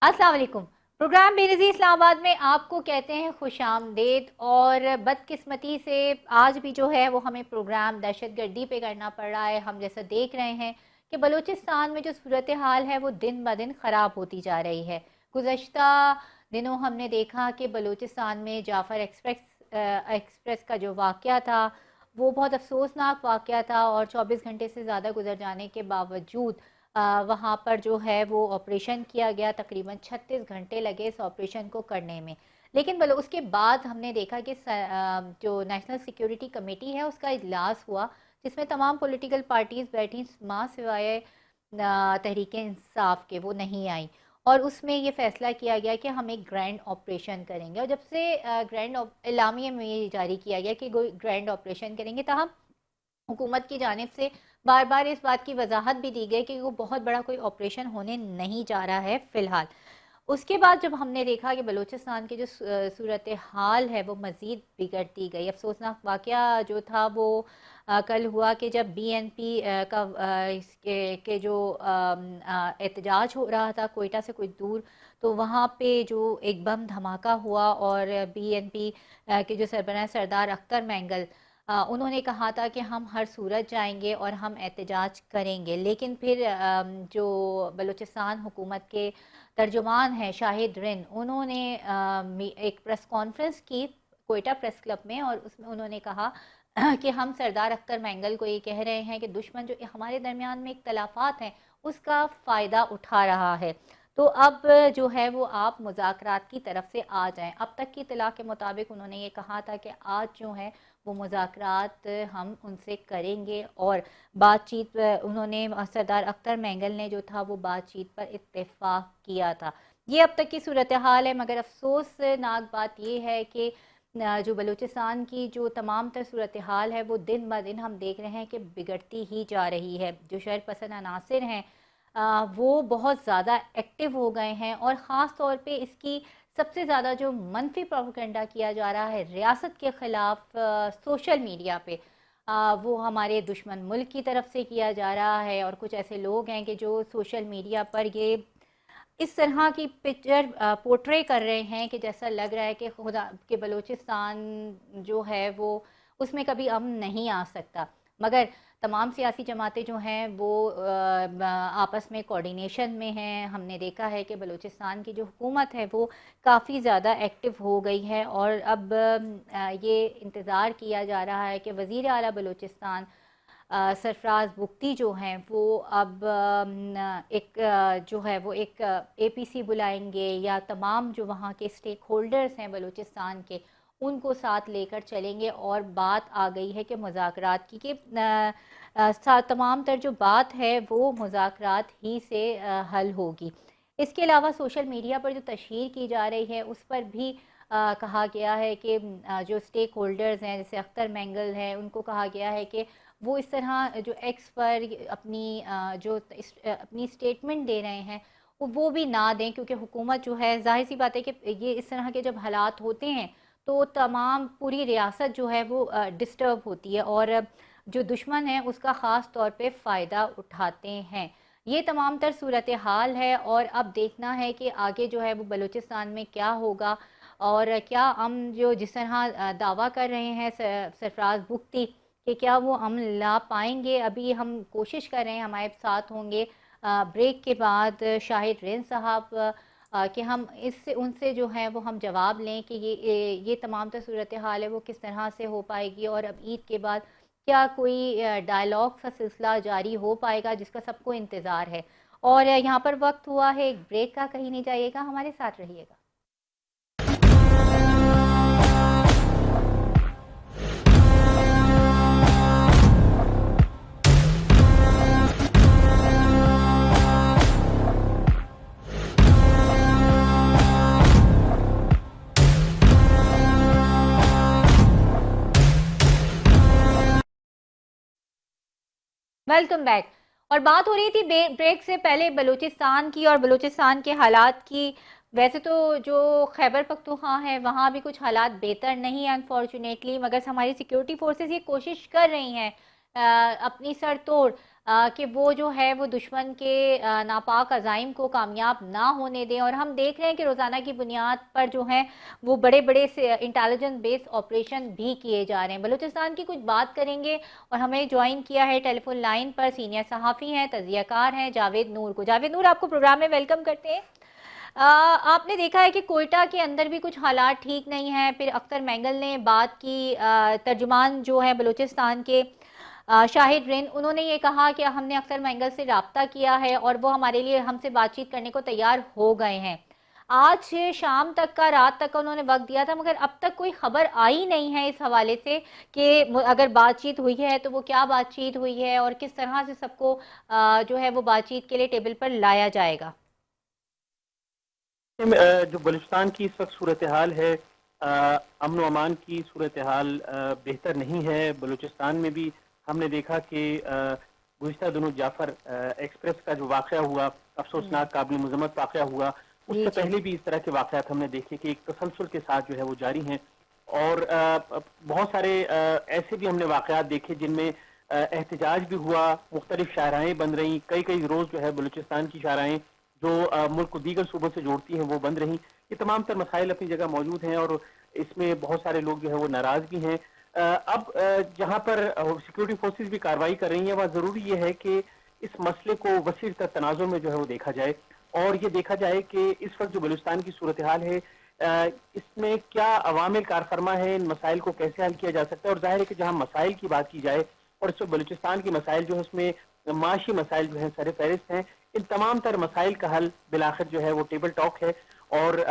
अस्सलाम वालेकुम। प्रोग्राम बेनज़ीर इस्लामाबाद में आपको कहते हैं खुश आमदेद। और बदकिस्मती से आज भी जो है वो हमें प्रोग्राम दहशतगर्दी पे करना पड़ रहा है। हम जैसा देख रहे हैं कि बलूचिस्तान में जो सूरत हाल है वो दिन ब दिन ख़राब होती जा रही है। गुज़श्ता दिनों हमने देखा कि बलूचिस्तान में जाफ़र एक्सप्रेस का जो वाक़या था वो बहुत अफसोसनाक वाक़या था, और 24 घंटे से ज़्यादा गुजर जाने के बावजूद वहाँ पर जो है वो ऑपरेशन किया गया। तकरीबन 36 घंटे लगे इस ऑपरेशन को करने में। लेकिन बोलो उसके बाद हमने देखा कि जो नेशनल सिक्योरिटी कमेटी है उसका इजलास हुआ, जिसमें तमाम पॉलिटिकल पार्टीज़ बैठी, मां सिवाय तहरीक इंसाफ के वो नहीं आई। और उसमें ये फैसला किया गया कि हम एक ग्रैंड ऑपरेशन करेंगे। और जब से ग्रैंड एलामिया में ये जारी किया गया कि ग्रैंड ऑपरेशन करेंगे, तहम हुकूमत की जानिब से बार बार इस बात की वजाहत भी दी गई कि वो बहुत बड़ा कोई ऑपरेशन होने नहीं जा रहा है फ़िलहाल। उसके बाद जब हमने देखा कि बलूचिस्तान की जो सूरत हाल है वो मज़ीद बिगड़ती गई। अफसोसनाक वाक़या जो था वो कल हुआ कि जब बीएनपी का इसके जो एहतजाज हो रहा था कोयटा से कुछ दूर, तो वहाँ पे जो एक बम धमाका हुआ और बीएनपी के जो सरबराह सरदार अख्तर मैंगल, उन्होंने कहा था कि हम हर सूरत जाएंगे और हम एहतजाज करेंगे। लेकिन फिर जो बलूचिस्तान हुकूमत के तर्जुमान हैं शाहिद रिन, उन्होंने एक प्रेस कॉन्फ्रेंस की कोयटा प्रेस क्लब में, और उसमें उन्होंने कहा कि हम सरदार अख्तर मैंगल को ये कह रहे हैं कि दुश्मन जो हमारे दरमियान में इख्तलाफात हैं उसका फ़ायदा उठा रहा है, तो अब जो है वो आप मुज़ाकरात की तरफ से आ जाएं। अब तक की इत्तला के मुताबिक उन्होंने ये कहा था कि आज जो है वो मुज़ाकरात हम उनसे करेंगे, और बातचीत उन्होंने सरदार अख्तर मैंगल ने जो था वो बातचीत पर इत्तेफाक किया था। ये अब तक की सूरत हाल है। मगर अफसोसनाक बात ये है कि जो बलूचिस्तान की जो तमाम तर सूरत हाल है वो दिन ब दिन हम देख रहे हैं कि बिगड़ती ही जा रही है। जो शहर पसंद अनासिर हैं वो बहुत ज़्यादा एक्टिव हो गए हैं, और ख़ास तौर पे इसकी सबसे ज़्यादा जो मनफी प्रोपेगेंडा किया जा रहा है रियासत के ख़िलाफ़ सोशल मीडिया पे, वो हमारे दुश्मन मुल्क की तरफ से किया जा रहा है। और कुछ ऐसे लोग हैं कि जो सोशल मीडिया पर ये इस तरह की पिक्चर पोर्ट्रे कर रहे हैं कि जैसा लग रहा है कि खुदा के बलूचिस्तान जो है वो उसमें कभी अमन नहीं आ सकता। मगर तमाम सियासी जमातें जो हैं वो आपस में कोऑर्डिनेशन में हैं। हमने देखा है कि बलूचिस्तान की जो हुकूमत है वो काफ़ी ज़्यादा एक्टिव हो गई है, और अब ये इंतज़ार किया जा रहा है कि वज़ीर आला बलूचिस्तान सरफराज बुख्ती जो हैं वो अब एक जो है वो एक एपीसी बुलाएंगे, या तमाम जो वहाँ के स्टेक होल्डर्स हैं बलूचिस्तान के उनको साथ लेकर चलेंगे। और बात आ गई है कि मुज़ाकरात की, कि तमाम तर जो बात है वो मुज़ाकरात ही से हल होगी। इसके अलावा सोशल मीडिया पर जो तशहीर की जा रही है उस पर भी कहा गया है कि जो स्टेक होल्डर्स हैं जैसे अख्तर मैंगल हैं उनको कहा गया है कि वो इस तरह जो एक्स पर अपनी अपनी स्टेटमेंट दे रहे हैं वो भी ना दें, क्योंकि हुकूमत जो है जाहिर सी बात है कि ये इस तरह के जब हालात होते हैं तो तमाम पूरी रियासत जो है वो डिस्टर्ब होती है, और जो दुश्मन है उसका ख़ास तौर पे फ़ायदा उठाते हैं। ये तमाम तर सूरत हाल है, और अब देखना है कि आगे जो है वो बलूचिस्तान में क्या होगा, और क्या हम जो जिस तरह दावा कर रहे हैं सरफराज बुख्ती कि क्या वो अमन ला पाएंगे। अभी हम कोशिश कर रहे हैं, हमारे साथ होंगे ब्रेक के बाद शाहिद रेन साहब, कि हम इससे उनसे जो है वो हम जवाब लें कि ये तमाम तो सूरत हाल है वो किस तरह से हो पाएगी, और अब ईद के बाद क्या कोई डायलॉग का सिलसिला जारी हो पाएगा जिसका सबको इंतज़ार है। और यहाँ पर वक्त हुआ है एक ब्रेक का, कहीं नहीं जाइएगा, हमारे साथ रहिएगा। Welcome back. और बात हो रही थी ब्रेक से पहले बलूचिस्तान की और बलूचिस्तान के हालात की। वैसे तो जो खैबर पख्तूनख्वा है वहाँ भी कुछ हालात बेहतर नहीं है अनफॉर्चुनेटली, मगर हमारी सिक्योरिटी फोर्सेस ये कोशिश कर रही हैं अपनी सर तोड़ कि वो जो है वो दुश्मन के नापाक अज़ाइम को कामयाब ना होने दें। और हम देख रहे हैं कि रोज़ाना की बुनियाद पर जो है वो बड़े बड़े से इंटेलिजेंस बेस्ड ऑपरेशन भी किए जा रहे हैं। बलूचिस्तान की कुछ बात करेंगे और हमें ज्वाइन किया है टेलीफोन लाइन पर सीनियर सहाफ़ी हैं, तज़कियाकार हैं जावेद नूर को। जावेद नूर, आपको प्रोग्राम में वेलकम करते हैं। आपने देखा है कि कोयटा के अंदर भी कुछ हालात ठीक नहीं हैं। फिर अख्तर मैंगल ने बात की, तर्जुमान जो है बलूचिस्तान के शाहिद रिन, उन्होंने ये कहा कि हमने अख्तर मैंगल से रब्ता किया है और वो हमारे लिए हमसे बातचीत करने को तैयार हो गए हैं। आज शाम तक का, रात तक का उन्होंने वक्त दिया था, मगर अब तक कोई खबर आई नहीं है इस हवाले से कि अगर बातचीत हुई है तो वो क्या बातचीत हुई है और किस तरह से सबको जो है वो बातचीत के लिए टेबल पर लाया जाएगा। जो बलूचिस्तान की इस वक्त सूरत हाल है, अमन व अमान की सूरत हाल बेहतर नहीं है। बलूचिस्तान में भी हमने देखा कि गुज़िश्ता दिनों जाफर एक्सप्रेस का जो वाक़या हुआ, अफसोसनाक काबिल मज़म्मत वाक़या हुआ, उससे पहले भी इस तरह के वाक़यात हमने देखे कि एक तसलसल के साथ जो है वो जारी हैं। और बहुत सारे ऐसे भी हमने वाक़यात देखे जिनमें एहतजाज भी हुआ, मुख्तलिफ शाहराएँ बन रहीं, कई कई रोज़ जो है बलूचिस्तान की शाहराएँ जो मुल्क को दीगर सूबों से जोड़ती हैं वो बंद रहीं। ये तमाम तर मसाइल अपनी जगह मौजूद हैं और इसमें बहुत सारे लोग जो है वो नाराज़ भी हैं। अब जहाँ पर सिक्योरिटी फोर्सेस भी कार्रवाई कर रही हैं, वहाँ ज़रूरी ये है कि इस मसले को वसीर तर तनाज़ुर में जो है वो देखा जाए और ये देखा जाए कि इस वक्त जो बलूचिस्तान की सूरत हाल है, इसमें क्या अवामिल कारफरमा है, इन मसाइल को कैसे हल किया जा सकता है। और जाहिर है कि जहाँ मसाइल की बात की जाए और इस वक्त बलूचिस्तान की मसाइल जो है उसमें माशी मसाइल जो है सर फहरिस्त हैं। इन तमाम तर मसाइल का हल बिलाखिर जो है वो टेबल टॉक है और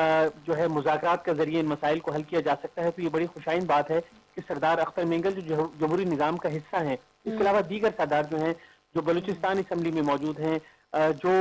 जो है मुज़ाकरात के जरिए इन मसाइल को हल किया जा सकता है। तो ये बड़ी खुशाइन बात है कि सरदार अख्तर मैंगल जो जमहूरी निज़ाम का हिस्सा हैं, इसके अलावा दीगर सरदार जो हैं जो बलूचिस्तान असम्बली में मौजूद हैं, जो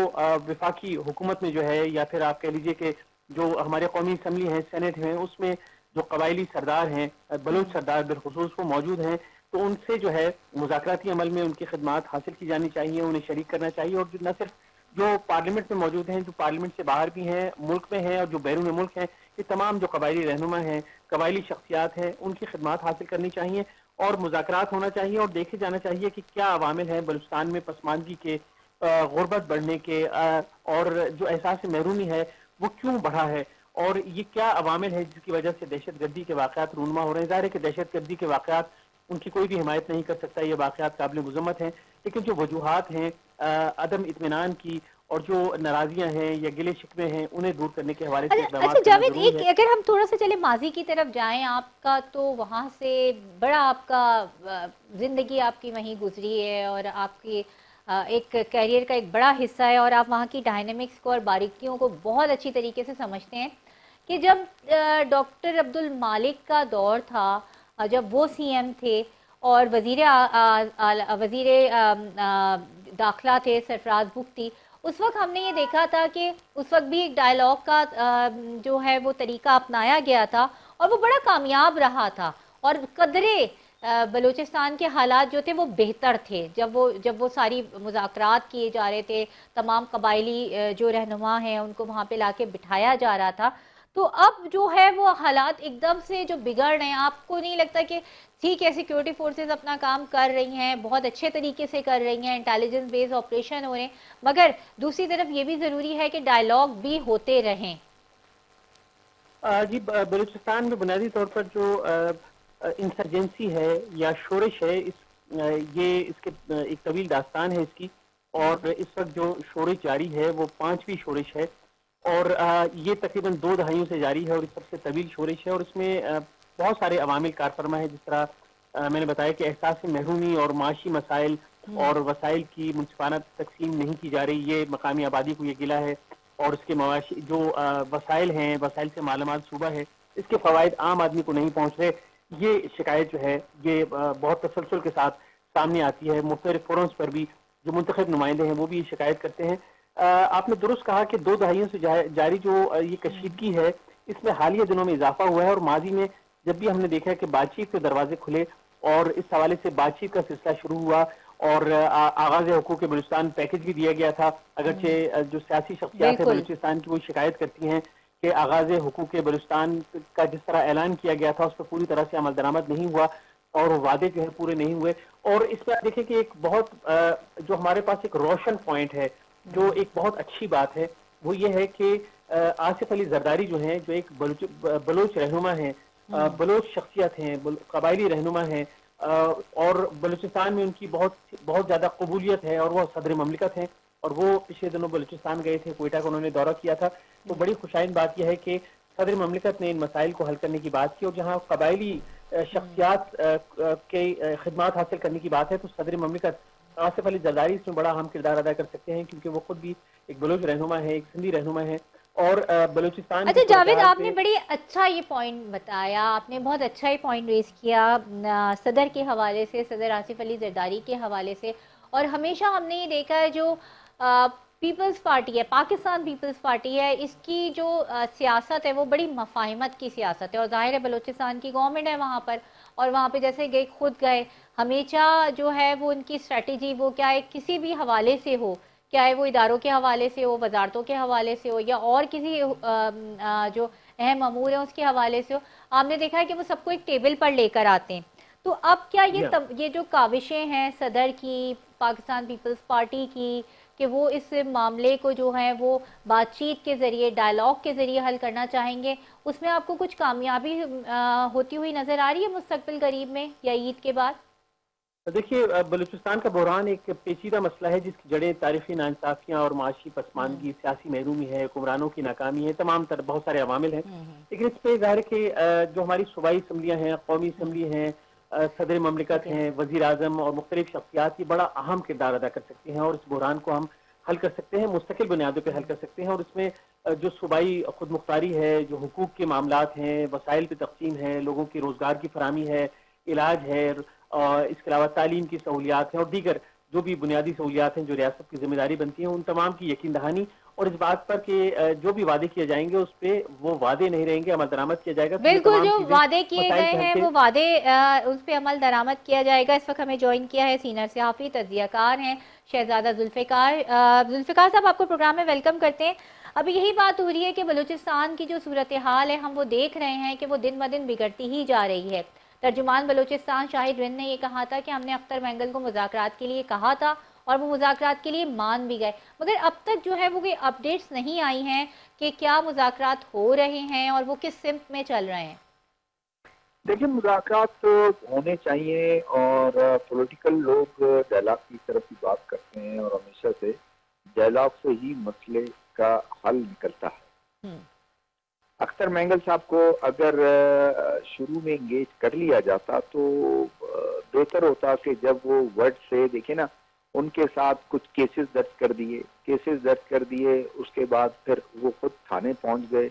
वफाकी हुकूमत में जो है, या फिर आप कह लीजिए कि जो हमारे कौमी असम्बली है, सेनेट है, उसमें जो कबायली सरदार हैं, बलूच सरदार बिलखुसूस वो मौजूद हैं। तो उनसे जो है मुज़ाकराती अमल में उनकी खिदमात हासिल की जानी चाहिए, उन्हें शरीक करना चाहिए। और न सिर्फ जो पार्लियामेंट में मौजूद हैं, जो पार्लियामेंट से बाहर भी हैं, मुल्क में हैं और जो बैरून मुल्क हैं, ये तमाम जो कबायली रहनुमा हैं, कबायली शख्सियात हैं, उनकी खिदमात हासिल करनी चाहिए और मुज़ाकरात होना चाहिए और देखे जाना चाहिए कि क्या अवामिल हैं बलूचिस्तान में पसमानगी के, गुर्बत बढ़ने के, और जो एहसास महरूमी है वो क्यों बढ़ा है और ये क्या अवामिल है जिसकी वजह से दहशत गर्दी के वाक़यात रूनमा हो रहे हैं। ज़ाहिर है कि दहशत गर्दी के वाक़यात उनकी कोई भी हिमायत नहीं कर सकता, ये वाक़यात काबिल मज़म्मत हैं, लेकिन जो वजूहात हैं अदम इत्मीनान की और जो नाराज़ियाँ हैं या गिले शिकवे हैं, उन्हें दूर करने के हवाले से अच्छा जावेद, एक अगर हम थोड़ा सा चले माजी की तरफ जाएं, आपका तो वहाँ से बड़ा आपका ज़िंदगी आपकी वहीं गुजरी है और आपकी एक कैरियर का एक बड़ा हिस्सा है और आप वहाँ की डायनेमिक्स को और बारीकियों को बहुत अच्छी तरीके से समझते हैं कि जब डॉक्टर अब्दुल मालिक का दौर था, जब वो सीएम थे और वज़ीर दाखिला थे सरफराज बुख्ती, उस वक्त हमने ये देखा था कि उस वक्त भी एक डायलॉग का जो है वो तरीका अपनाया गया था और वो बड़ा कामयाब रहा था और कदरे बलूचिस्तान के हालात जो थे वो बेहतर थे जब वो सारी मुज़ाकरात किए जा रहे थे, तमाम कबायली जो रहनुमा हैं उनको वहाँ पे लाके बिठाया जा रहा था। तो अब जो है वो हालात एकदम से जो बिगड़ रहे हैं, आपको नहीं लगता कि ठीक है सिक्योरिटी फोर्सेस अपना काम कर रही हैं, बहुत अच्छे तरीके से कर रही हैं, इंटेलिजेंस बेस्ड ऑपरेशन हो रहे हैं, मगर दूसरी तरफ ये भी ज़रूरी है कि डायलॉग भी होते रहें। जी, बलूचिस्तान में बुनियादी तौर पर जो इंसर्जेंसी है या शोरश है, ये इसके एक तवील दास्तान है इसकी। और इस वक्त जो शोरश जारी है वो पांचवी शोरश है और ये तकरीबन 2 दहाइयों से जारी है और सबसे तवील शोरश है और इसमें बहुत सारे अवामिल कारफरमा है। जिस तरह मैंने बताया कि एहसास महरूमी और माशी मसाइल और वसाइल की मुनसिफाना तकसीम नहीं की जा रही, ये मकामी आबादी को ये गिला है और इसके मवाशी जो वसाइल हैं, वसाइल से मालामाल सूबा है, इसके फ़वाइद आम आदमी को नहीं पहुँच रहे। ये शिकायत जो है ये बहुत तसलसल के साथ सामने आती है। मुख्तलिफ फोरम्स पर भी जो मुंतखब नुमाइंदे हैं वो भी ये शिकायत करते हैं। आपने दुरुस्त कहा कि 2 दहाइयों से जारी जो ये कशीदगी है, इसमें हालिया दिनों में इजाफा हुआ है और माजी में जब भी हमने देखा है कि बातचीत के दरवाजे खुले और इस हवाले से बातचीत का सिलसिला शुरू हुआ और आगाज हुकूक बलूचिस्तान पैकेज भी दिया गया था। अगरचे जो सियासी शख्सियात है बलूचिस्तान की वो शिकायत करती हैं कि आगाज हुकूक बलूचिस्तान का जिस तरह ऐलान किया गया था उस पर पूरी तरह से अमल दरामद नहीं हुआ। اور وہ وعدے جو ہے پورے نہیں ہوئے. اور اس میں آپ دیکھیں کہ ایک بہت جو ہمارے پاس ایک روشن پوائنٹ ہے, جو ایک بہت اچھی بات ہے, وہ یہ ہے کہ آصف علی زرداری جو ہیں, جو ایک بلوچ رہنما ہیں, بلوچ شخصیت ہیں, قبائلی رہنما ہیں, اور بلوچستان میں ان کی بہت بہت زیادہ قبولیت ہے, اور وہ صدر مملکت ہیں, اور وہ پچھلے دنوں بلوچستان گئے تھے, کوئٹہ کا انہوں نے دورہ کیا تھا. تو بڑی خوشائن بات یہ ہے کہ صدر مملکت نے ان مسائل کو حل کرنے کی بات کی, اور جہاں قبائلی شخصیات کے خدمات حاصل کرنے کی بات ہے, تو صدر مملکت آصف علی زرداری اس میں بڑا اہم کردار ادا کر سکتے ہیں, کیونکہ وہ خود بھی ایک بلوچ رہنما ہے, ایک سندھی رہنما ہے, اور بلوچستان کی اچھا جاوید، صورتحال آپ نے پہ. بڑی اچھا یہ پوائنٹ بتایا، آپ نے بہت اچھا یہ پوائنٹ ریز کیا صدر کے حوالے سے، صدر آصف علی زرداری کے حوالے سے. اور ہمیشہ ہم نے یہ دیکھا ہے جو پیپلز پارٹی ہے، پاکستان پیپلز پارٹی ہے، اس کی جو سیاست ہے وہ بڑی مفاہمت کی سیاست ہے. اور ظاہر ہے بلوچستان کی گورنمنٹ ہے وہاں پر، اور وہاں پہ جیسے گئے خود گئے، ہمیشہ جو ہے وہ ان کی اسٹریٹجی وہ کیا ہے، کسی بھی حوالے سے ہو، چاہے وہ اداروں کے حوالے سے ہو، وزارتوں کے حوالے سے ہو، یا اور کسی جو اہم امور ہیں اس کے حوالے سے ہو، آپ نے دیکھا ہے کہ وہ سب کو ایک ٹیبل پر لے کر آتے ہیں. تو اب کیا یہ جو کاوشیں ہیں صدر کی، پاکستان پیپلز پارٹی کی، کہ وہ اس معاملے کو جو ہے وہ بات چیت کے ذریعے، ڈائلاگ کے ذریعے حل کرنا چاہیں گے، اس میں آپ کو کچھ کامیابی ہوتی ہوئی نظر آ رہی ہے مستقبل قریب میں یا عید کے بعد؟ دیکھیے، بلوچستان کا بحران ایک پیچیدہ مسئلہ ہے جس کی جڑیں تاریخی ناانصافیاں اور معاشی پسماندگی، سیاسی محرومی ہے، حکمرانوں کی ناکامی ہے، تمام بہت سارے عوامل ہیں. لیکن اس پہ ظاہر ہے کہ جو ہماری صوبائی اسمبلیاں ہیں، قومی اسمبلی ہیں، صدر مملکت ہیں، وزیر اعظم اور مختلف شخصیات یہ بڑا اہم کردار ادا کر سکتے ہیں، اور اس بحران کو ہم حل کر سکتے ہیں، مستقل بنیادوں پہ حل کر سکتے ہیں. اور اس میں جو صوبائی خود مختاری ہے، جو حقوق کے معاملات ہیں، وسائل پہ تقسیم ہے، لوگوں کی روزگار کی فراہمی ہے، علاج ہے، اور اس کے علاوہ تعلیم کی سہولیات ہیں، اور دیگر جو بھی بنیادی سہولیات ہیں جو ریاست کی ذمہ داری بنتی ہیں، ان تمام کی یقین دہانی، اور اس بات پر کہ جو بھی وعدے کیے جائیں گے اس پہ وہ وعدے نہیں رہیں گے، عمل درآمد کیا جائے گا. تو یہ بالکل، تمام جو چیزیں وعدے کیے مسائل گئے کے حل ہیں کے. وہ وعدے اس پہ عمل درآمد کیا جائے گا. اس وقت ہمیں جوائن کیا ہے سینئر صحافی، تجزیہ کار ہیں شہزادہ ذوالفقار. ذوالفقار صاحب، آپ کو پروگرام میں ویلکم کرتے ہیں. ابھی یہی بات ہو رہی ہے کہ بلوچستان کی جو صورتحال ہے ہم وہ دیکھ رہے ہیں کہ وہ دن بدن بگڑتی ہی جا رہی ہے. ترجمان بلوچستان شاہد رند نے یہ کہا تھا کہ ہم نے اختر مینگل کو مذاکرات کے لیے کہا تھا، اور وہ مذاکرات کے لیے مان بھی گئے، مگر اب تک جو ہے وہ کوئی اپڈیٹس نہیں آئی ہیں کہ کیا مذاکرات ہو رہے ہیں اور وہ کس سمت میں چل رہے ہیں. دیکھیں، مذاکرات ہونے چاہیے، اور پولیٹیکل لوگ ڈائلاگ کی طرف ہی بات کرتے ہیں، اور ہمیشہ سے ڈائلاگ سے ہی مسئلے کا حل نکلتا ہے. اختر مینگل صاحب کو اگر شروع میں انگیج کر لیا جاتا تو بہتر ہوتا کہ جب وہ ورڈ سے دیکھیں نا، ان کے ساتھ کچھ کیسز درج کر دیے، اس کے بعد پھر وہ خود تھانے پہنچ گئے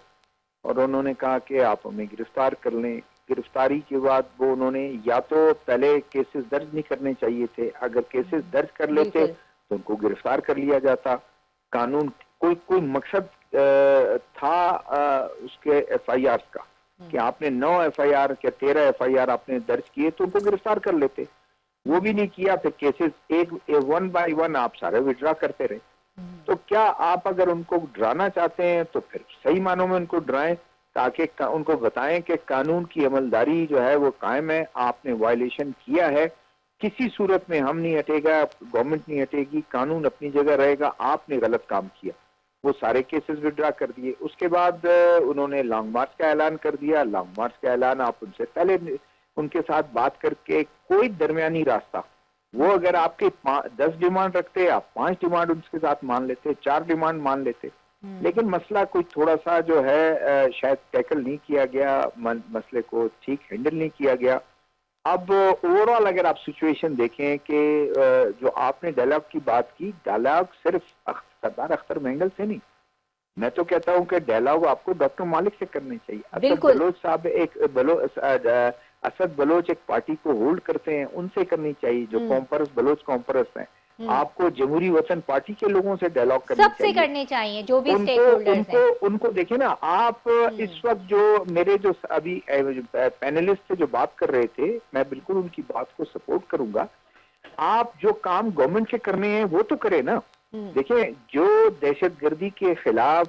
اور انہوں نے کہا کہ آپ ہمیں گرفتار کر لیں. گرفتاری کے بعد وہ انہوں نے یا تو پہلے کیسز درج نہیں کرنے چاہیے تھے، اگر کیسز درج کر لیتے تو ان کو گرفتار کر لیا جاتا. قانون کوئی مقصد تھا اس کے ایف آئی آر کا کہ آپ نے 9 ایف آئی آر یا 13 ایف آئی آر آپ نے درج کیے تو ان کو گرفتار کر لیتے. وہ بھی نہیں کیا، پھر کیسز ایک 1 بائی 1 آپ سارے وڈرا کرتے رہے. تو کیا آپ اگر ان کو ڈرانا چاہتے ہیں تو پھر صحیح معنوں میں ان کو ڈرائیں، تاکہ ان کو بتائیں کہ قانون کی عملداری جو ہے وہ قائم ہے، آپ نے وائلیشن کیا ہے، کسی صورت میں ہم نہیں ہٹے گا، گورنمنٹ نہیں ہٹے گی، قانون اپنی جگہ رہے گا، آپ نے غلط کام کیا. وہ سارے کیسز وڈرا کر دیے. اس کے بعد انہوں نے لانگ مارچ کا اعلان کر دیا. لانگ مارچ کا اعلان آپ ان سے پہلے ان کے ساتھ بات کر کے کوئی درمیانی راستہ، وہ اگر آپ کے 10 ڈیمانڈ رکھتے، آپ 5 ڈیمانڈ ان کے ساتھ مان لیتے، 4 ڈیمانڈ مان لیتے. لیکن مسئلہ کوئی تھوڑا سا جو ہے شاید ٹیکل نہیں کیا گیا، مسئلے کو ٹھیک ہینڈل نہیں کیا گیا. اب اوور آل اگر آپ سچویشن دیکھیں کہ جو آپ نے ڈائلاگ کی بات کی، ڈائلاگ صرف سردار اختر مینگل سے نہیں، میں تو کہتا ہوں کہ ڈائلاگ آپ کو ڈاکٹر مالک سے کرنے چاہیے. اسد بلوچ صاحب اسد بلوچ ایک پارٹی کو ہولڈ کرتے ہیں، ان سے کرنی چاہیے، جو بلوچ کانفرنس ہیں. آپ کو جمہوری وطن پارٹی کے لوگوں سے ڈائلاگ کرنی سب چاہیے، سے کرنے چاہیے جو بھی سٹیک ہولڈرز ہیں. ان کو دیکھیں نا آپ. اس وقت جو میرے جو ابھی پینلسٹ سے جو بات کر رہے تھے، میں بالکل ان کی بات کو سپورٹ کروں گا. آپ جو کام گورنمنٹ کے کرنے ہیں وہ تو کرے نا. دیکھیں، جو دہشت گردی کے خلاف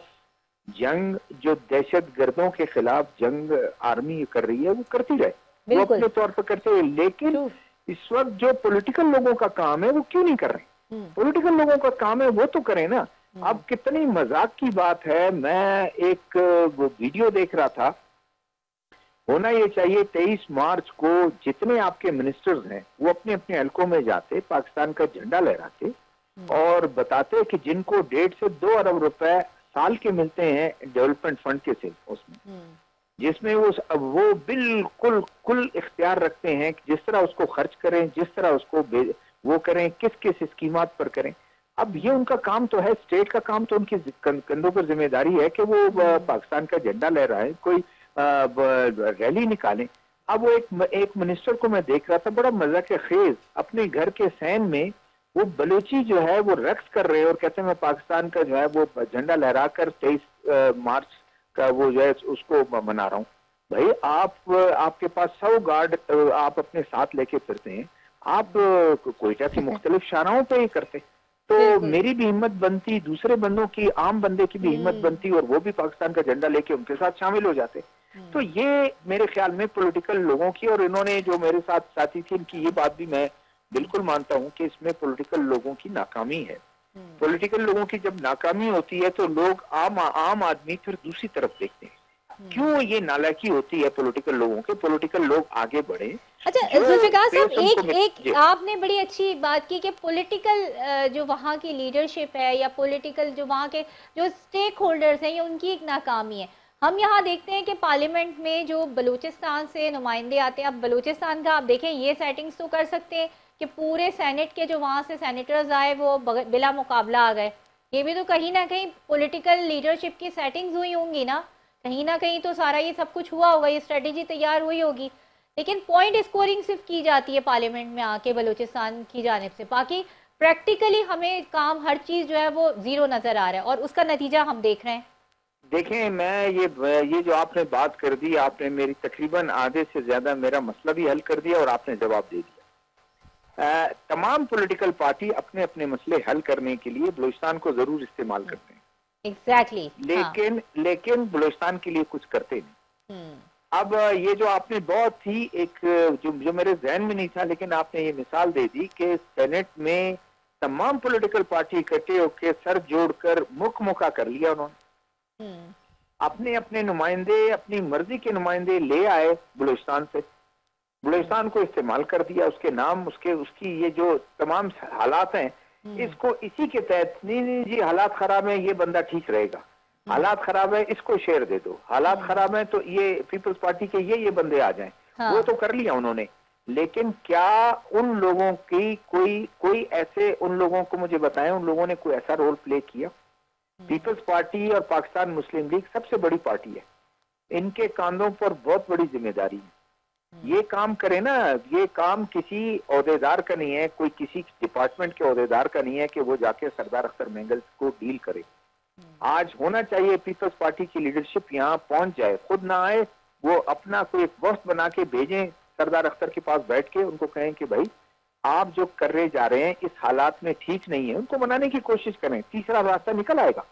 جنگ، جو دہشت گردوں کے خلاف جنگ آرمی کر رہی ہے وہ کرتی رہے. वो बिल्कुल अपने तौर पर करते हैं, लेकिन ट्रू इस वक्त जो पॉलिटिकल लोगों का काम है वो क्यों नहीं कर रहे? पॉलिटिकल लोगों का काम है वो तो करें ना। अब कितनी मजाक की बात है, मैं एक वो वीडियो देख रहा था, होना ये चाहिए 23 मार्च को जितने आपके मिनिस्टर्स हैं वो अपने अपने हलकों में जाते, पाकिस्तान का झंडा लहराते और बताते कि जिनको 1.5 से 2 अरब रुपए साल के मिलते हैं डेवलपमेंट फंड के से उसमें, जिसमें वो बिल्कुल कुल इख्तियार रखते हैं कि जिस तरह उसको खर्च करें, जिस तरह उसको वो करें, किस किस स्कीमात पर करें। अब ये उनका काम तो है, स्टेट का काम तो उनकी कंधों पर जिम्मेदारी है कि वो पाकिस्तान का झंडा लहराएं, कोई रैली निकालें। अब वो एक मिनिस्टर को मैं देख रहा था, बड़ा मजा के खेज अपने घर के सैन में वो बलूची जो है वो रक्स कर रहे हैं और कहते हैं मैं पाकिस्तान का जो है वो झंडा लहराकर 23 मार्च का वो जो है उसको मना रहा हूँ। भाई आपके पास 100 गार्ड आप अपने साथ लेके फिरते हैं, आप कोयटा की मुख्तलिफ शाहराहों पे ही करते, तो मेरी भी हिम्मत बनती, दूसरे बंदों की, आम बंदे की भी हिम्मत बनती और वो भी पाकिस्तान का झंडा लेके उनके साथ शामिल हो जाते। तो ये मेरे ख्याल में पॉलिटिकल लोगों की, और इन्होंने जो मेरे साथ साथी थी इनकी ये बात भी मैं बिल्कुल मानता हूँ कि इसमें पॉलिटिकल लोगों की नाकामी है। पॉलिटिकल लोगों की जब नाकामी होती है तो लोग आम आदमी फिर दूसरी तरफ देखते हैं। क्यों ये नालायकी होती है पॉलिटिकल लोगों के? पॉलिटिकल लोग आगे बढ़े। अच्छा जुल्फिकार साहब, एक आपने बड़ी अच्छी बात की कि पॉलिटिकल जो वहाँ की लीडरशिप है या पॉलिटिकल जो वहाँ के जो स्टेक होल्डर्स हैं, ये उनकी एक नाकामी है। हम यहाँ देखते हैं कि पार्लियामेंट में जो बलूचिस्तान से नुमाइंदे आते हैं, अब बलूचिस्तान का आप देखें ये सेटिंग्स तो कर सकते हैं कि पूरे सेनेट के जो वहाँ से सेनेटर्स आए वो बिला मुकाबला आ गए, ये भी तो कहीं ना कहीं पॉलिटिकल लीडरशिप की सेटिंग्स हुई होंगी ना, कहीं ना कहीं तो सारा ये सब कुछ हुआ होगा, ये स्ट्रेटेजी तैयार हुई होगी। लेकिन पॉइंट स्कोरिंग सिर्फ की जाती है पार्लियामेंट में आके बलूचिस्तान की जानिब से, बाकी प्रैक्टिकली हमें काम हर चीज़ जो है वो जीरो नज़र आ रहा है और उसका नतीजा हम देख रहे हैं। देखें, मैं ये जो आपने बात कर दी, आपने मेरी तकरीबन आधे से ज्यादा मेरा मसला भी हल कर दिया और आपने जवाब दे दिया। तमाम पॉलिटिकल पार्टी अपने अपने मसले हल करने के लिए बलूचिस्तान को जरूर इस्तेमाल करते हैं, एग्जैक्टली लेकिन बलूचिस्तान के लिए कुछ करते नहीं। अब ये जो आपने बहुत ही एक जो मेरे जहन में नहीं था, लेकिन आपने ये मिसाल दे दी कि सेनेट में तमाम पॉलिटिकल पार्टी इकट्ठे होकर सर जोड़कर मुखा कर लिया उन्होंने, अपने अपने नुमाइंदे, अपनी मर्जी के नुमाइंदे ले आए बलूचिस्तान से, बलूचिस्तान को इस्तेमाल कर दिया, उसके नाम उसकी ये जो तमाम हालात हैं इसको इसी के तहत, नहीं जी हालात खराब है ये बंदा ठीक रहेगा, हालात खराब है इसको शेयर दे दो, हालात खराब है तो ये पीपल्स पार्टी के ये बंदे आ जाएं। हाँ। वो तो कर लिया उन्होंने, लेकिन क्या उन लोगों की कोई ऐसे, उन लोगों को मुझे बताएं, उन लोगों ने कोई ऐसा रोल प्ले किया? पीपल्स पार्टी और पाकिस्तान मुस्लिम लीग सबसे बड़ी पार्टी है, इनके कांधों पर बहुत बड़ी जिम्मेदारी है। ये काम करे ना, ये काम किसी ओहदेदार का नहीं है, कोई किसी डिपार्टमेंट के ओहदेदार का नहीं है कि वो जाके सरदार अख्तर मेंगल को डील करे। आज होना चाहिए पीपल्स पार्टी की लीडरशिप यहाँ पहुंच जाए, खुद ना आए, वो अपना कोई एक वक्त बना के भेजें सरदार अख्तर के पास बैठ के, उनको कहें कि भाई आप जो कर रहे जा रहे हैं इस हालात में ठीक नहीं है, उनको मनाने की कोशिश करें, तीसरा रास्ता निकल आएगा।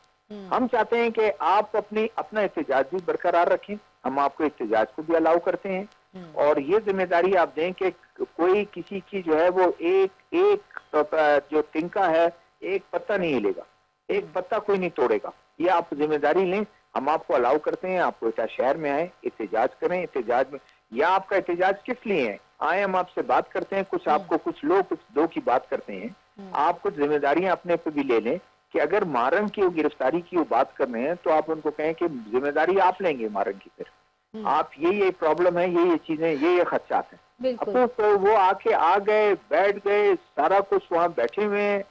हम चाहते हैं कि आप अपना एहतजाज भी बरकरार रखें, हम आपको एहतजाज को भी अलाउ करते हैं, और ये जिम्मेदारी आप दें कि कोई किसी की जो है वो एक जो तिनका है एक पत्ता नहीं हिलेगा, एक पत्ता कोई नहीं तोड़ेगा, ये आप जिम्मेदारी लें, हम आपको अलाउ करते हैं, आप कोयटा शहर में आए, एहतजाज करें, एहतजाज में, या आपका एहतजाज किस लिए है, आए हम आपसे बात करते हैं, कुछ आपको कुछ लोग कुछ दो की बात करते हैं, आप कुछ जिम्मेदारियां अपने पे भी ले लें कि अगर मारंग की वो गिरफ्तारी की वो बात कर रहे हैं तो आप उनको कहें कि जिम्मेदारी आप लेंगे मारंग की, फिर आप ये प्रॉब्लम है, ये चीजें, ये खदशात हैं। अब तो वो आके आ गए, बैठ गए, सारा कुछ वहां बैठे हुए हैं,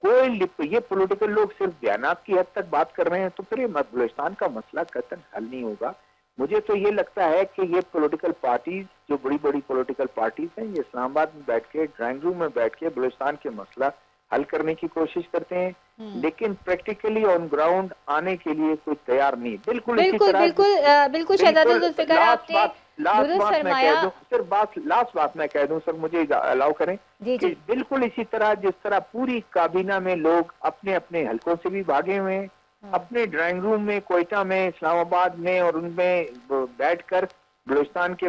कोई ये पॉलिटिकल लोग सिर्फ बयानात की हद तक बात कर रहे हैं, तो फिर ये बलूचिस्तान का मसला कतई हल नहीं होगा। मुझे तो ये लगता है कि ये पॉलिटिकल पार्टीज, जो बड़ी बड़ी पॉलिटिकल पार्टीज हैं, ये इस्लामाबाद में बैठ के, ड्राइंग रूम में बैठ के बलूचिस्तान के मसला हल करने की कोशिश करते हैं, लेकिन प्रैक्टिकली ऑन ग्राउंड आने के लिए कोई तैयार नहीं। बिल्कुल शहजाद जुल्फिकार, आपने लास्ट बात मैं कह दूं सर, मुझे अलाउ करें कि बिल्कुल इसी तरह जिस तरह पूरी काबीना में लोग अपने अपने हलकों से भी भागे हुए हैं, अपने ड्राइंग रूम में, कोयटा में, इस्लामाबाद में, और उनमें बैठकर بلوچستان کے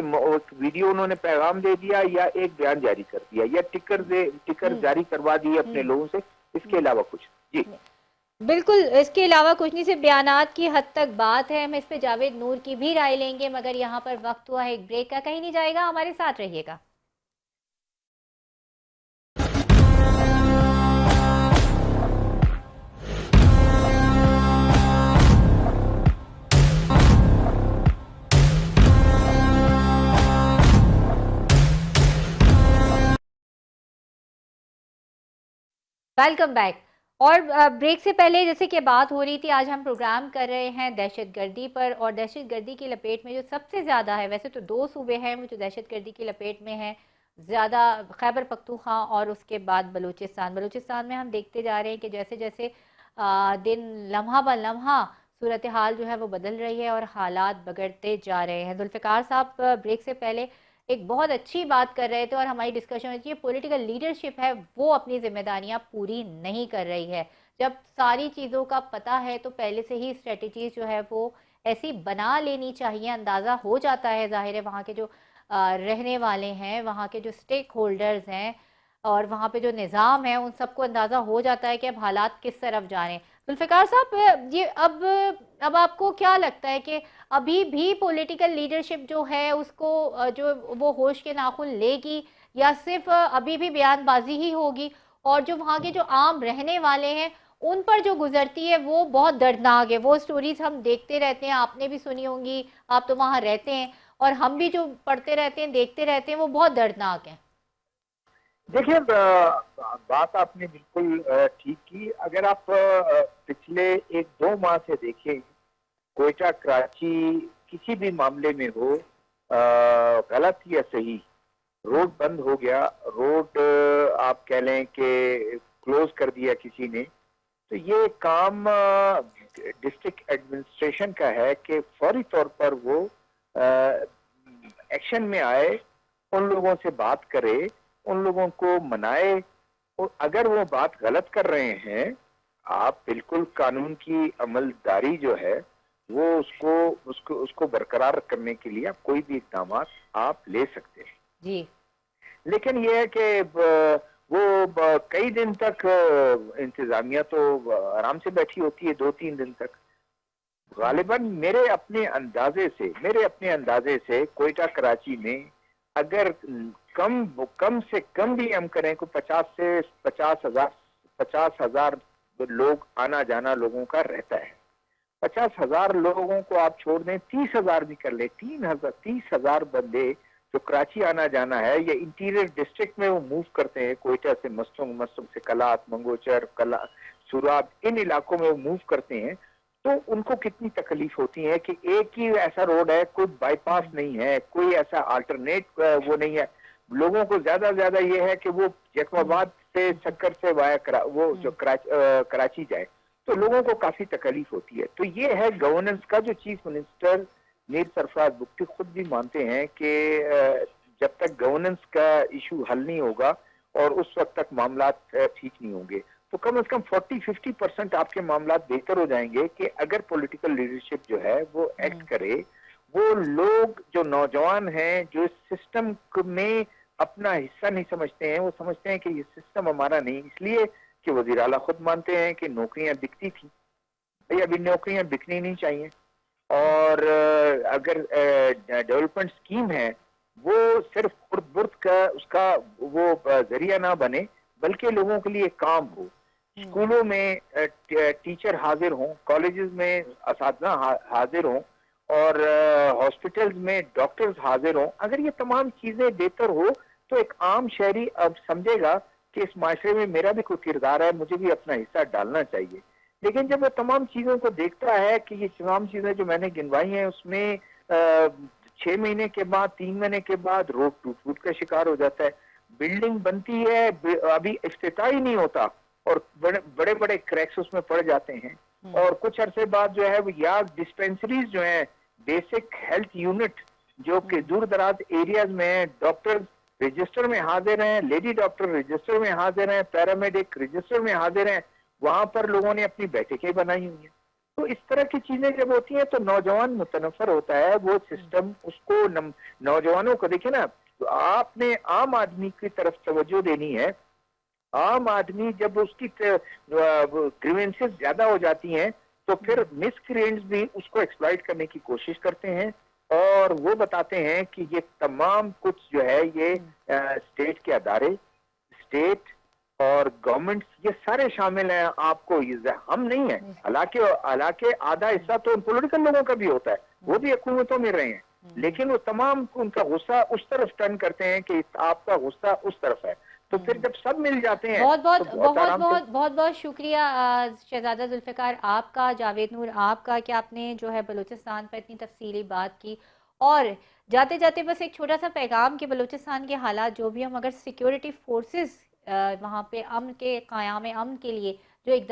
ویڈیو انہوں نے پیغام دے دیا یا ایک بیان جاری کر دیا یا ٹکر جاری کروا دیے اپنے لوگوں سے، اس کے علاوہ کچھ؟ جی بالکل، اس کے علاوہ کچھ نہیں، صرف بیانات کی حد تک بات ہے۔ ہم اس پہ جاوید نور کی بھی رائے لیں گے، مگر یہاں پر وقت ہوا ہے ایک بریک کا، کہیں نہیں جائے گا، ہمارے ساتھ رہیے گا۔ Welcome back. اور بریک سے پہلے جیسے کہ بات ہو رہی تھی، آج ہم پروگرام کر رہے ہیں دہشت گردی پر، اور دہشت گردی کی لپیٹ میں جو سب سے زیادہ ہے، ویسے تو 2 صوبے ہیں جو دہشت گردی کی لپیٹ میں ہیں زیادہ، خیبر پختونخوا اور اس کے بعد بلوچستان میں ہم دیکھتے جا رہے ہیں کہ جیسے جیسے دن لمحہ بہ لمحہ صورتحال جو ہے وہ بدل رہی ہے اور حالات بگڑتے جا رہے ہیں۔ ذوالفقار صاحب بریک سے پہلے ایک بہت اچھی بات کر رہے تھے اور ہماری ڈسکشن ہوئی، پولیٹیکل لیڈرشپ ہے وہ اپنی ذمہ داریاں پوری نہیں کر رہی ہے۔ جب ساری چیزوں کا پتہ ہے تو پہلے سے ہی اسٹریٹجیز جو ہے وہ ایسی بنا لینی چاہیے، اندازہ ہو جاتا ہے، ظاہر ہے وہاں کے جو رہنے والے ہیں، وہاں کے جو سٹیک ہولڈرز ہیں اور وہاں پہ جو نظام ہے، ان سب کو اندازہ ہو جاتا ہے کہ اب حالات کس طرف جا رہے ہیں۔ ذوالفقار صاحب، یہ اب آپ کو کیا لگتا ہے کہ ابھی بھی پولیٹیکل لیڈرشپ جو ہے اس کو جو وہ ہوش کے ناخن لے گی، یا صرف ابھی بھی بیان بازی ہی ہوگی، اور جو وہاں کے جو عام رہنے والے ہیں ان پر جو گزرتی ہے وہ بہت دردناک ہے؟ وہ سٹوریز ہم دیکھتے رہتے ہیں، آپ نے بھی سنی ہوں گی، آپ تو وہاں رہتے ہیں، اور ہم بھی جو پڑھتے رہتے ہیں دیکھتے رہتے ہیں، وہ بہت دردناک ہیں۔ دیکھیں، بات آپ نے بالکل ٹھیک کی۔ اگر آپ پچھلے 1-2 ماہ سے دیکھیں، کوئٹہ کراچی کسی بھی معاملے میں ہو، غلط یا صحیح، روڈ بند ہو گیا، روڈ آپ کہہ لیں کہ کلوز کر دیا کسی نے، تو یہ کام ڈسٹرکٹ ایڈمنسٹریشن کا ہے کہ فوری طور پر وہ ایکشن میں آئے، ان لوگوں سے بات کرے، ان لوگوں کو منائے، اور اگر وہ بات غلط کر رہے ہیں، آپ بالکل قانون کی عمل داری جو ہے وہ اس کو برقرار کرنے کے لیے آپ کوئی بھی اقدامات آپ لے سکتے ہیں۔ جی، لیکن یہ ہے کہ وہ کئی دن تک انتظامیہ تو آرام سے بیٹھی ہوتی ہے، 2-3 دن تک۔ غالباً میرے اپنے اندازے سے کوئٹہ کراچی میں اگر کم سے کم بھی ہم کریں کو 50 ہزار لوگ آنا جانا لوگوں کا رہتا ہے۔ 50 ہزار لوگوں کو آپ چھوڑ دیں، 30 ہزار بھی کر لیں، 30 ہزار بندے جو کراچی آنا جانا ہے یا انٹیریئر ڈسٹرکٹ میں وہ موو کرتے ہیں، کوئٹہ سے مستنگ سے کلات، منگوچر، سوراب، ان علاقوں میں وہ موو کرتے ہیں، تو ان کو کتنی تکلیف ہوتی ہے کہ ایک ہی ایسا روڈ ہے، کوئی بائی پاس نہیں ہے، کوئی ایسا آلٹرنیٹ وہ نہیں ہے۔ لوگوں کو زیادہ زیادہ یہ ہے کہ وہ یکم آباد سے سکر سے وہ جو کراچی جائے، تو لوگوں کو کافی تکلیف ہوتی ہے۔ تو یہ ہے گورننس کا، جو چیف منسٹر میر سرفراز بگٹی خود بھی مانتے ہیں کہ جب تک گورننس کا ایشو حل نہیں ہوگا اور اس وقت تک معاملات ٹھیک نہیں ہوں گے، تو کم از کم 40-50% آپ کے معاملات بہتر ہو جائیں گے کہ اگر پولیٹیکل لیڈرشپ جو ہے وہ ایکٹ کرے۔ وہ لوگ جو نوجوان ہیں، جو اس سسٹم میں اپنا حصہ نہیں سمجھتے ہیں، وہ سمجھتے ہیں کہ یہ سسٹم ہمارا نہیں، اس لیے کہ وزیر اعلیٰ خود مانتے ہیں کہ نوکریاں بکتی تھیں، بھئی ابھی نوکریاں بکنی نہیں چاہیے، اور اگر ڈیولپمنٹ سکیم ہے وہ صرف خرد برد کا اس کا وہ ذریعہ نہ بنے، بلکہ لوگوں کے لیے کام ہو۔ اسکولوں میں ٹیچر حاضر ہوں، کالجز میں اساتذہ حاضر ہوں، اور ہاسپٹلز میں ڈاکٹرز حاضر ہوں۔ اگر یہ تمام چیزیں بہتر ہو تو ایک عام شہری اب سمجھے گا کہ اس معاشرے میں میرا بھی کوئی کردار ہے، مجھے بھی اپنا حصہ ڈالنا چاہیے۔ لیکن جب وہ تمام چیزوں کو دیکھتا ہے کہ یہ تمام چیزیں جو میں نے گنوائی ہیں اس میں 6 مہینے کے بعد، 3 مہینے کے بعد روڈ ٹوٹ کا شکار ہو جاتا ہے، بلڈنگ بنتی ہے، ابھی افتتاح ہی نہیں ہوتا اور بڑے بڑے کریکس اس میں پڑ جاتے ہیں، اور کچھ عرصے بعد جو ہے وہ یا ڈسپینسریز جو ہیں، بیسک ہیلتھ یونٹ جو کہ دور دراز ایریاز میں ہیں، ڈاکٹر رجسٹر میں حاضر ہیں، لیڈی ڈاکٹر رجسٹر میں حاضر ہیں، پیرامیڈک رجسٹر میں حاضر ہیں، وہاں پر لوگوں نے اپنی بیٹھکیں بنائی ہوئی ہیں، تو اس طرح کی چیزیں جب ہوتی ہیں تو نوجوان متنفر ہوتا ہے، وہ سسٹم اس کو نوجوانوں کو دیکھیں نا، آپ نے عام آدمی کی طرف توجہ دینی ہے. عام آدمی جب اس کی گریونسز زیادہ ہو جاتی ہیں تو پھر مس کرینٹس بھی اس کو ایکسپلائٹ کرنے کی کوشش کرتے ہیں، اور وہ بتاتے ہیں کہ یہ تمام کچھ جو ہے یہ اسٹیٹ کے ادارے، اسٹیٹ اور گورنمنٹ یہ سارے شامل ہیں. آپ کو ہم نہیں ہیں، حالانکہ آدھا حصہ تو پولیٹیکل لوگوں کا بھی ہوتا ہے، وہ بھی حکومتوں میں رہے ہیں، لیکن وہ تمام ان کا غصہ اس طرف ٹرن کرتے ہیں کہ آپ کا غصہ اس طرف ہے. تو پھر جب سب مل جاتے ہیں بہت بہت تو بہت آرام سے. بہت بہت بہت شکریہ شہزادہ ذوالفقار آپ کا، جاوید نور آپ کا، کہ آپ نے جو ہے بلوچستان پر اتنی تفصیلی بات کی. اور جاتے جاتے بس ایک چھوٹا سا پیغام کہ بلوچستان کے حالات جو بھی ہم، اگر سیکیورٹی فورسز وہاں پہ امن کے قیام امن کے لیے جو